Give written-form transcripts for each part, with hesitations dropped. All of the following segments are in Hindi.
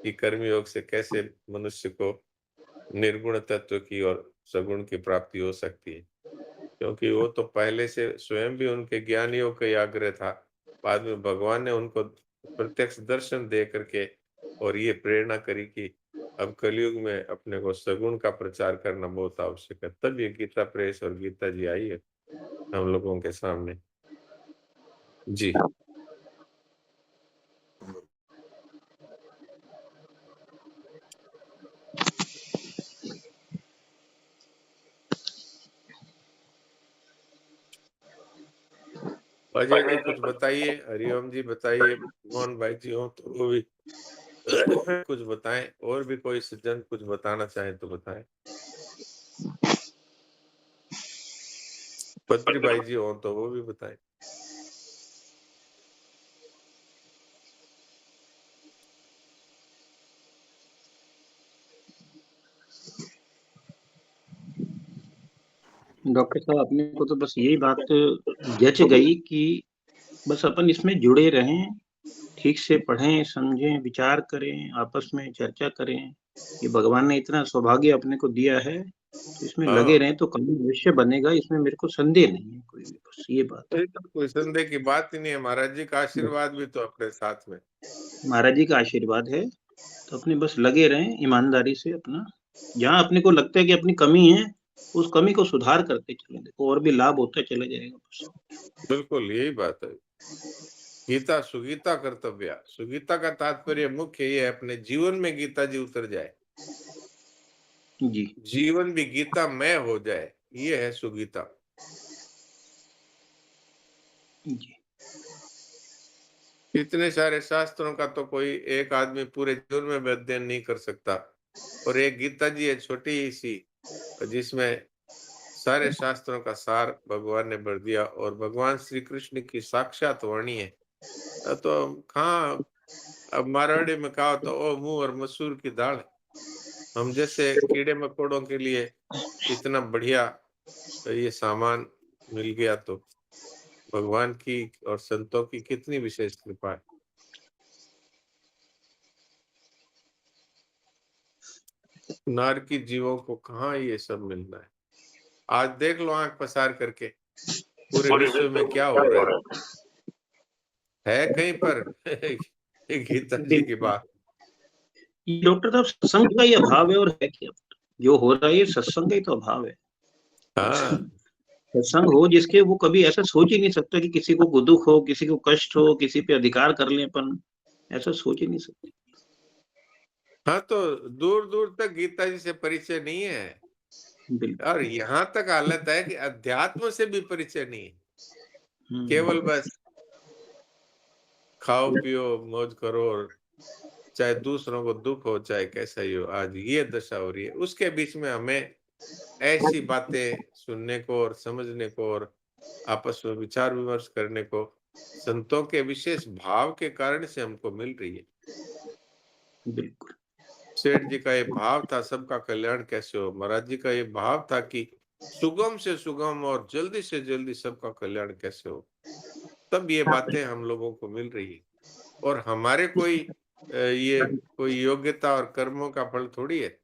कि कर्मयोग से कैसे मनुष्य को निर्गुण तत्व की और सगुण की प्राप्ति हो सकती है। क्योंकि वो तो पहले से स्वयं भी उनके ज्ञानियों का ही आग्रह था। बाद में भगवान ने उनको प्रत्यक्ष दर्शन दे करके और ये प्रेरणा करी कि अब कलयुग में अपने को सगुण का प्रचार करना बहुत आवश्यक है। तब ये गीता प्रेस और गीता जी आई है हम लोगों के सामने। जी। अजय जी कुछ बताइए, हरिओम जी बताइए, मोहन भाई जी हो तो वो भी कुछ बताएं, और भी कोई सज्जन कुछ बताना चाहे तो बताएं। पत्री भाई जी हो तो वो भी बताएं। डॉक्टर साहब अपने को तो बस यही बात जच गई कि बस अपन इसमें जुड़े रहें, ठीक से पढ़ें, समझें, विचार करें, आपस में चर्चा करें। ये भगवान ने इतना सौभाग्य अपने को दिया है, तो इसमें लगे हाँ, रहें तो कभी भविष्य बनेगा, इसमें मेरे को संदेह नहीं है कोई भी, बस ये बात है। ये तो कोई संदेह की बात ही नहीं है, महाराज जी का बस आशीर्वाद भी तो अपने साथ में। महाराज जी का आशीर्वाद है, तो अपने बस लगे रहें ईमानदारी से अपना, जहाँ अपने को लगता है कि अपनी कमी है, उस कमी को सुधार करते चलें, देखो और भी लाभ होता चला जाएगा बस। बिल्कुल यही बात है। गीता सुगीता कर्तव्य, सुगीता का तात्पर्य मुख्य ये है अपने जीवन में गीता जी उतर जाए, जी, जीवन भी गीतामय हो जाए, ये है सुगीता। जी, इतने सारे शास्त्रों का तो कोई एक आदमी पूरे जीवन में भी अध्ययन नहीं कर सकता, और एक गीता जी है छोटी ही सी, जिसमें सारे शास्त्रों का सार भगवान ने भर दिया, और भगवान श्री कृष्ण की साक्षात वाणी है। तो कहाँ, अब मारवाड़ी में कहा तो ओ मुंह और मसूर की दाल। हम जैसे कीड़े मकोड़ों के लिए इतना बढ़िया ये सामान मिल गया, तो भगवान की और संतों की कितनी विशेष कृपा है। नारकी जीवों को कहाँ ये सब मिलना है। आज देख लो आंख पसार करके पूरे विश्व में क्या हो रहा है कहीं पर ये गीता जी की बिल्कुल। बात। ये डॉक्टर साहब सत्संग का ही अभाव है और है क्या? जो हो रहा है ये सत्संग का ही तो अभाव है। हाँ, सत्संग हो जिसके, वो कभी ऐसा सोच ही नहीं सकता कि किसी को दुख हो, किसी को कष्ट हो, किसी पे अधिकार कर ले अपन, ऐसा सोच ही नहीं सकते। हाँ, तो दूर दूर तक गीता जी से परिचय नहीं है, और बिल्कुल। यहाँ तक हालत है कि अध्यात्म से भी परिचय नहीं है। केवल हम्म। बस खाओ पियो मौज करो, और चाहे दूसरों को दुख हो चाहे कैसा ही हो, आज ये दशा हो रही है। उसके बीच में हमें ऐसी बातें सुनने को और समझने को और आपस में विचार विमर्श करने को संतों के विशेष भाव के कारण से हमको मिल रही है। बिल्कुल। सेठ जी का ये भाव था सबका कल्याण कैसे हो, महाराज जी का ये भाव था कि सुगम से सुगम और जल्दी से जल्दी सबका कल्याण कैसे हो। तब ये बातें हम लोगों को मिल रही है, और हमारे कोई ये कोई योग्यता और कर्मों का फल थोड़ी है,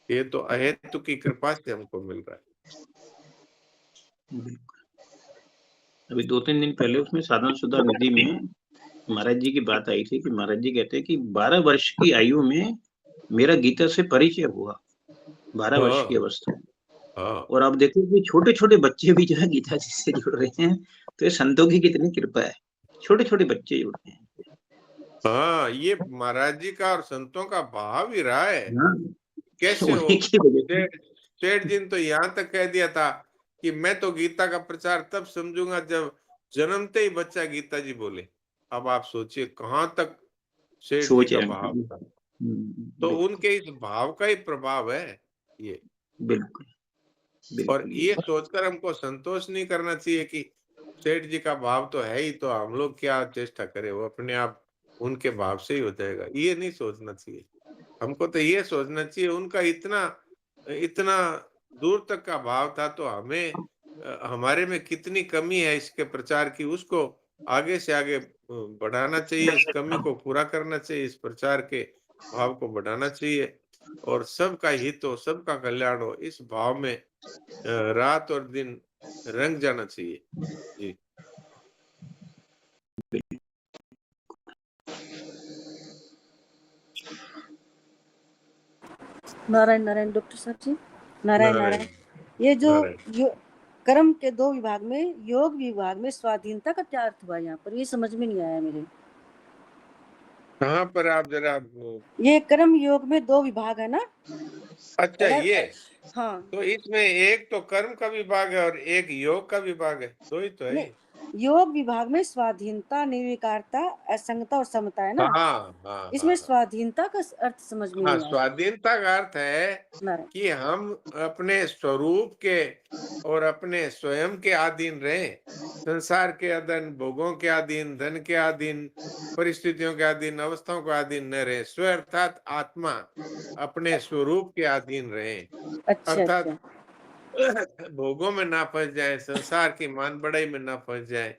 ये तो अहेतु की कृपा से हमको मिल रहा है। बिल्कुल। अभी 2-3 दिन पहले उसमें साधन सुधा विधि में महाराज जी की बात आई थी कि महाराज जी कहते हैं कि 12 वर्ष की आयु में मेरा गीता से परिचय हुआ, 12 वर्ष की हाँ, अवस्था में। हाँ, और आप देखो कि छोटे-छोटे बच्चे भी जो है गीता जी से जुड़ रहे हैं, तो ये संतों की कितनी कृपा है। छोटे-छोटे बच्चे जुड़ रहे हैं। हाँ, ये महाराज जी का और संतों का भाव ही रहा है। हाँ, कैसे हो, उन्हीं की वजह से। सेठ सेठ जी ने तो यहाँ तक कह दिया था कि मैं तो गीता का प्रचार तब समझूंगा जब जन्मते ही बच्चा गीता जी बोले। अब आप सोचिए कहाँ तक सेठ जी सोच का रहे भाव हैं। था। तो बिल्कुल, उनके इस भाव का ही प्रभाव है ये। बिल्कुल, और बिल्कुल ये ये बात। सोचकर हमको संतोष नहीं करना चाहिए कि सेठ जी का भाव तो है ही, तो हम लोग क्या चेष्टा करें, वो अपने आप उनके भाव से ही हो जाएगा, ये नहीं सोचना चाहिए। हमको तो ये सोचना चाहिए उनका इतना इतना दूर तक का भाव था, तो हमें हमारे में कितनी कमी है इसके प्रचार की, उसको आगे से आगे बढ़ाना चाहिए, इस कमी को पूरा करना चाहिए, इस प्रचार के भाव को बढ़ाना चाहिए और सबका हित हो, सबका कल्याण हो, इस भाव में रात और दिन रंग जाना चाहिए। जी। नारायण नारायण डॉक्टर साहब जी, नारायण नारायण। ये जो कर्म के 2 विभाग में, योग विभाग में स्वाधीनता का क्या अर्थ हुआ यहाँ पर? ये समझ में नहीं आया मेरे। कहाँ पर आप जरा ये कर्म योग में 2 विभाग है ना? अच्छा ये हाँ। तो इसमें एक तो कर्म का विभाग है और एक योग का विभाग है, 2 ही तो है। योग विभाग में स्वाधीनता, निर्विकारता, असंगता और समता है ना? हाँ, इसमें स्वाधीनता का अर्थ समझ में नहीं आया। स्वाधीनता का अर्थ है कि हम अपने स्वरूप के और अपने स्वयं के अधीन रहें, संसार के अधीन, भोगों के अधीन, धन के अधीन, परिस्थितियों के अधीन, अवस्थाओं के अधीन न रहे। स्व अर्थात आत्मा अपने स्वरूप के अधीन रहे। अर्थात भोगों में ना फंस जाए, संसार की मान बढ़ाई में ना फंस जाए,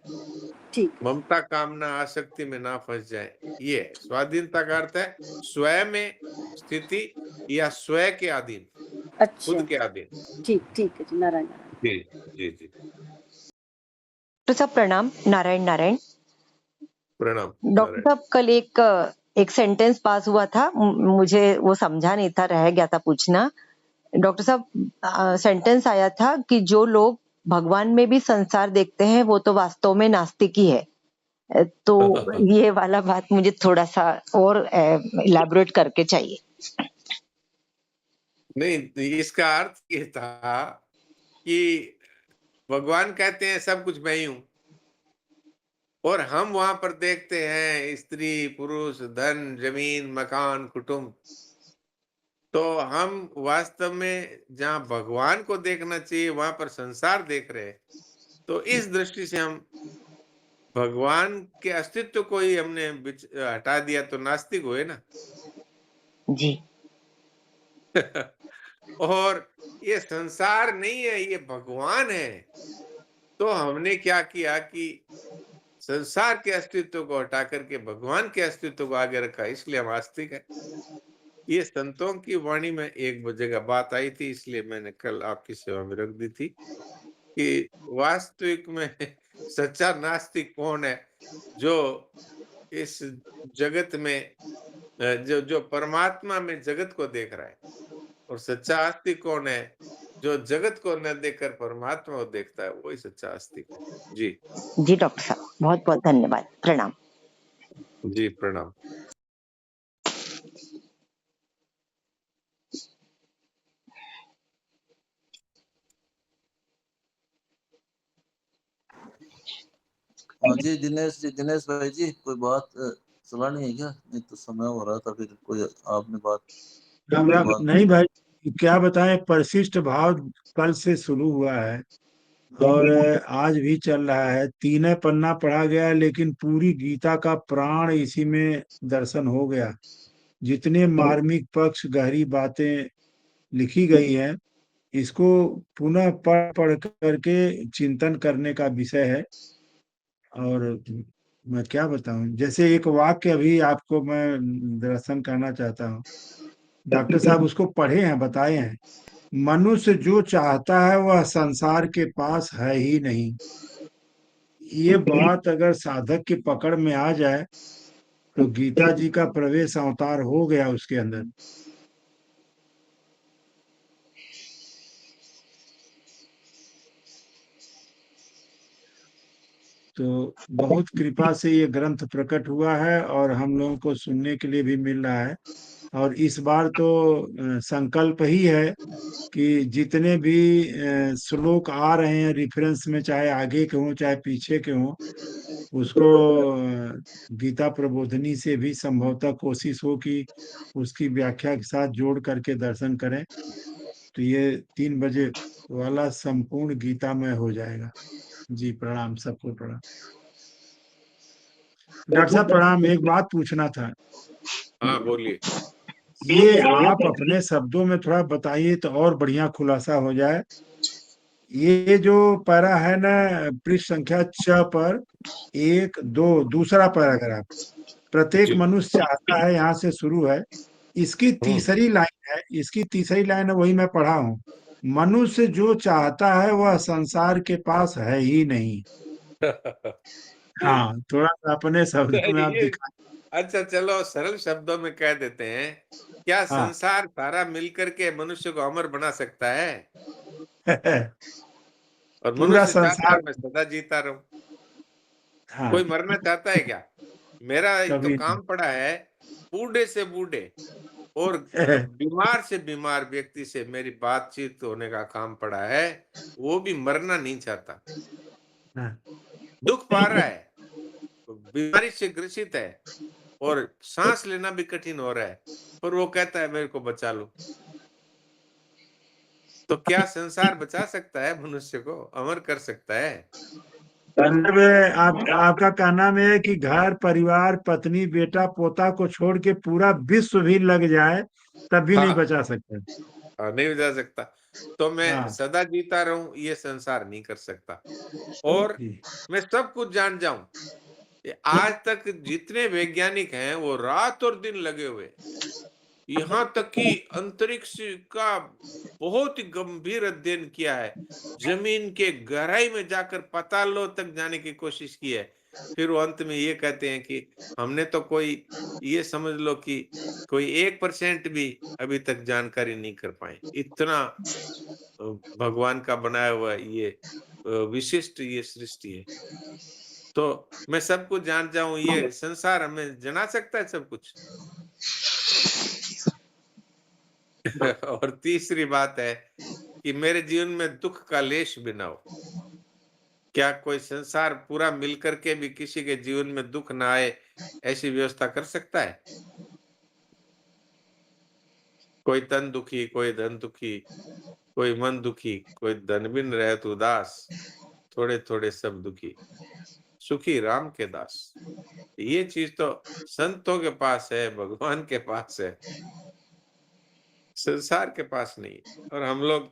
ठीक, ममता कामना आसक्ति में ना फंस जाए। ये स्वाधीनता का अर्थ है स्वयं में स्थिति या स्वयं के अधीन, खुद के अधीन। ठीक ठीक है जी, नारायण नारायण। जी जी जी। डॉक्टर साहब प्रणाम। नारायण नारायण। प्रणाम। डॉक्टर साहब कल एक सेंटेंस पास हुआ था, मुझे वो समझा नहीं था, रह गया था पूछना। डॉक्टर साहब सेंटेंस आया था कि जो लोग भगवान में भी संसार देखते हैं वो तो वास्तव में नास्तिक ही है। तो ये वाला बात मुझे थोड़ा सा और इलैबोरेट करके चाहिए। नहीं, इसका अर्थ ये था कि भगवान कहते हैं सब कुछ मैं ही हूं और हम वहां पर देखते हैं स्त्री, पुरुष, धन, जमीन, मकान, कुटुंब। तो हम वास्तव में जहां भगवान को देखना चाहिए वहां पर संसार देख रहे हैं। तो इस दृष्टि से हम भगवान के अस्तित्व को ही हमने हटा दिया तो नास्तिक हुए ना। जी। और ये संसार नहीं है, ये भगवान है। तो हमने क्या किया कि संसार के अस्तित्व को हटा करके भगवान के अस्तित्व को आगे रखा, इसलिए हम आस्तिक है। ये संतों की वाणी में एक जगह बात आई थी, इसलिए मैंने कल आपकी सेवा में रख दी थी कि वास्तविक में सच्चा नास्तिक कौन है, जो इस जगत में जो परमात्मा में जगत को देख रहा है, और सच्चा आस्तिक कौन है, जो जगत को न देखकर परमात्मा को देखता है, वही सच्चा आस्तिक है। जी जी डॉक्टर साहब, बहुत बहुत धन्यवाद। प्रणाम। जी प्रणाम। जी दिनेश भाई जी, कोई बात सुनानी है क्या? नहीं तो समय हो रहा था, फिर कोई आपने बात नहीं भाई, क्या बताएं, परिशिष्ट भाव कल से शुरू हुआ है और आज भी चल रहा है। 3 पन्ना पढ़ा गया, लेकिन पूरी गीता का प्राण इसी में दर्शन हो गया। जितने मार्मिक पक्ष, गहरी बातें लिखी गई हैं, इसको पुनः पढ़ करके चिंतन करने का विषय है। और मैं क्या बताऊं, जैसे एक वाक्य अभी आपको मैं दर्शन करना चाहता हूँ। डॉक्टर साहब उसको पढ़े हैं, बताए हैं। मनुष्य जो चाहता है वह संसार के पास है ही नहीं। ये बात अगर साधक की पकड़ में आ जाए तो गीता जी का प्रवेश अवतार हो गया उसके अंदर। तो बहुत कृपा से ये ग्रंथ प्रकट हुआ है और हम लोगों को सुनने के लिए भी मिल रहा है। और इस बार तो संकल्प ही है कि जितने भी श्लोक आ रहे हैं रेफरेंस में, चाहे आगे के हों चाहे पीछे के हों, उसको गीता प्रबोधनी से भी संभवतः कोशिश हो कि उसकी व्याख्या के साथ जोड़ करके दर्शन करें, तो ये 3 बजे वाला संपूर्ण गीतामय हो जाएगा। जी प्रणाम, सबको प्रणाम। डॉक्टर साहब प्रणाम, एक बात पूछना था। हाँ बोलिए। ये आप अपने शब्दों में थोड़ा बताइए तो और बढ़िया खुलासा हो जाए। ये जो पैरा है ना पृष्ठ संख्या 6 पर, 1, 2 दूसरा पैराग्राफ, प्रत्येक जी। मनुष्य चाहता है, यहाँ से शुरू है। इसकी तीसरी लाइन है, वही मैं पढ़ा हूँ। मनुष्य जो चाहता है वह संसार के पास है ही नहीं। हाँ, थोड़ा सा अपने शब्दों में आप ये दिखा। अच्छा, चलो सरल शब्दों में कह देते हैं, क्या हाँ। संसार सारा मिलकर के मनुष्य को अमर बना सकता है? और पूरा मनुष्य चाहता संसार। है मैं सदा जीता रहूं। हाँ, कोई मरना चाहता है क्या? मेरा तो कभी काम पड़ा है, बूढ़े से बूढ़े और नहीं। बीमार से बीमार व्यक्ति से मेरी बातचीत होने का काम पड़ा है। वो भी मरना नहीं चाहता, हाँ, दुख पा रहा है, बीमारी से ग्रसित है और सांस लेना भी कठिन हो रहा है, पर वो कहता है मेरे को बचा लो। तो क्या संसार बचा सकता है मनुष्य को, अमर कर सकता है? मतलब आपका कहना में है कि घर परिवार पत्नी बेटा पोता को छोड़ के पूरा विश्व भी लग जाए तब भी नहीं हाँ, बचा सकते। नहीं बचा सकता। तो मैं हाँ सदा जीता रहूं, ये संसार नहीं कर सकता। और जी। मैं सब कुछ जान जाऊं, ये आज तक जितने वैज्ञानिक हैं वो रात और दिन लगे हुए हैं। यहाँ तक कि अंतरिक्ष का बहुत ही गंभीर अध्ययन किया है, जमीन के गहराई में जाकर पातालों तक जाने की कोशिश की है। फिर वो अंत में ये कहते हैं कि हमने तो कोई, ये समझ लो कि कोई 1% भी अभी तक जानकारी नहीं कर पाए। इतना अ, भगवान का बनाया हुआ ये विशिष्ट ये सृष्टि है। तो मैं सब कुछ जान जाऊं, ये संसार हमें जना सकता है सब कुछ। और तीसरी बात है कि मेरे जीवन में दुख का लेश भी ना हो। क्या कोई संसार पूरा मिलकर के भी किसी के जीवन में दुख ना आए, ऐसी व्यवस्था कर सकता है? कोई तन दुखी, कोई धन दुखी, कोई मन दुखी, कोई धन बिन रहत उदास, थोड़े थोड़े सब दुखी, सुखी राम के दास। ये चीज तो संतों के पास है, भगवान के पास है, संसार के पास नहीं है। और हम लोग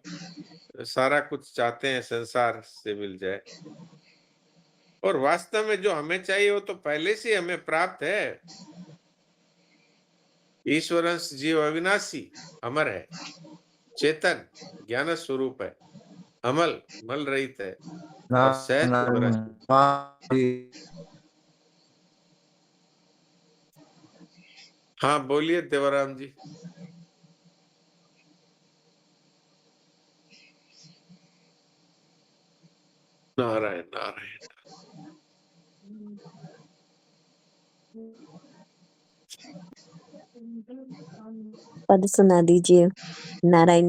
सारा कुछ चाहते हैं संसार से मिल जाए, और वास्तव में जो हमें चाहिए वो तो पहले से हमें प्राप्त है। ईश्वरंश जीव अविनाशी, अमर है, चेतन, ज्ञान स्वरूप है, अमल, मल रहित है और सहज स्वरस। हाँ, बोलिए देवराम जी। नारायण नारायण। पद सुना दीजिए। नारायण।